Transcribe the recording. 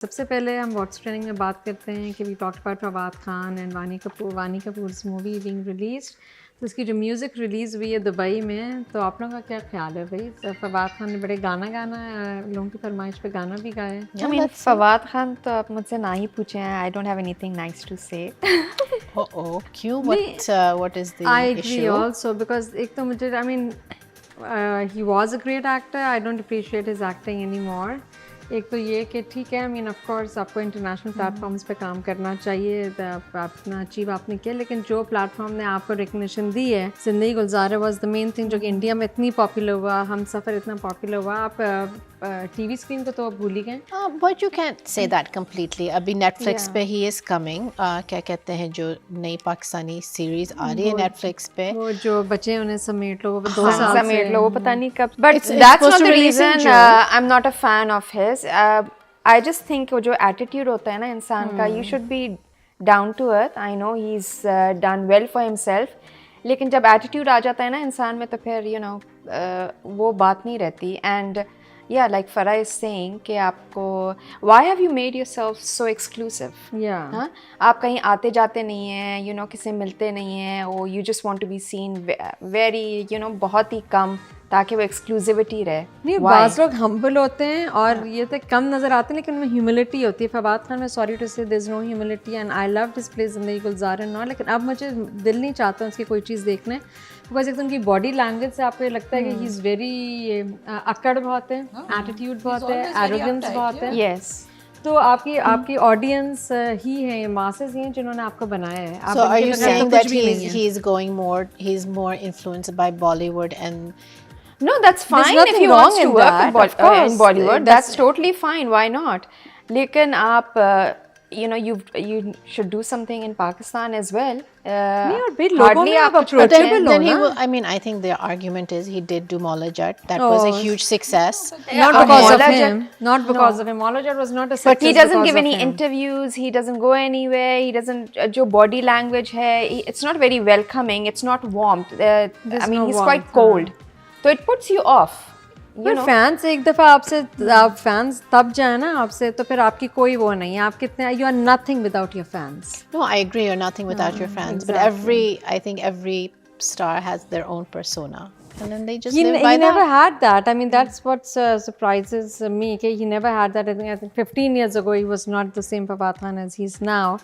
सबसे पहले हम व्हाट्स ट्रेंडिंग में बात करते हैं कि we talked about Fawad Khan and Vaani Kapoor's movie being released. तो इसकी जो म्यूज़िक रिलीज़ हुई है दुबई में, तो आप लोगों का क्या ख्याल है भाई? तो फवाद खान ने बड़े गाना लोगों की फरमाइश पे गाना भी गाया। I mean, फवाद खान तो आप मुझसे ना ही पूछे हैं. I don't have anything nice to say. क्यों? What is the I agree issue? also because एक तो मुझे he was a great actor. I don't appreciate his acting anymore. एक तो ये कि ठीक है, ऑफ कोर्स आपको इंटरनेशनल प्लेटफॉर्म्स पे काम करना चाहिए, अपना अचीव आपने किया, लेकिन जो प्लेटफॉर्म ने आपको रिकग्निशन दी है, ज़िंदगी गुलजार वाज द मेन थिंग, जो कि इंडिया में इतनी पॉपुलर हुआ, हम सफ़र इतना पॉपुलर हुआ, आप टीवी स्क्रीन को तो आप भूल ही गए। But you can't say that completely. अभी Netflix पे he is coming. क्या कहते हैं, जो नई पाकिस्तानी सीरीज आ रही है Netflix पे, वो जो बच्चे उन्हें समेट लो, वो 2 साल समेट लो, वो पता नहीं कब. But It's that's supposed not to the release in reason June. I'm not a fan of his. I just think वो जो attitude होता है ना इंसान का, you should be down to earth. I know he's done well for himself. लेकिन जब attitude आ जाता है ना इंसान में, तो फिर वो बात नहीं रहती. And yeah, like Farah is saying कि आपको why have you made yourself so exclusive? Yeah. हाँ, आप कहीं आते जाते नहीं हैं, किसी मिलते नहीं हैं, or you just want to be seen very, बहुत ही कम, ताकि वो एक्सक्लूसिविटी रहे. नहीं, बाज़ लोग हम्बल होते हैं और ये तो कम नज़र आते हैं, लेकिन उनमें ह्यूमिलिटी होती है. फवाद खान में sorry to say there is no humility and I love his play Zindagi Gulzar and not, लेकिन अब मुझे दिल नहीं चाहता उसकी कोई चीज़ देखने, बिकॉज एक तो उनकी बॉडी लैंग्वेज से आपको ये लगता है कि ही इज़ वेरी अक्कड़ बहुत है, एटीट्यूड बहुत है, एरोगेंस बहुत है. Yes. तो आपकी ऑडियंस ही है, मासेस ही हैं जिन्होंने आपको बनाया है. so are you saying that he's more influenced by Bollywood and No, that's fine nothing if he wrong wants to in work that, in of course. in Bollywood. That's- That's totally fine. Why not? लेकिन आप you should do something in Pakistan as well. नहीं, और भाई लोगों में आप But approachable हो then he ना. will, I mean, I think the argument is he did do Mola Jat. That was a Oh. huge success. Not Yeah, because of Mola him. Not because of him. Mola Jat was not a success. But he doesn't because give of any him. interviews. He doesn't go anywhere. He doesn't. जो body language है, it's not very welcoming. It's not warm. I mean, no he's warmth, quite cold. So it puts you off. पर fans एक दफ़ा आप fans तब जाए ना आपसे, तो फिर आपकी कोई वो नहीं है. आप कितने, you are nothing without your fans. No, I agree. You're nothing without your fans. But I think every star has their own persona, and then they just He live by that. never had that. I mean, that's what surprises me. Okay? He never had that. I think 15 years ago he was not the same Fawad Khan as he is now.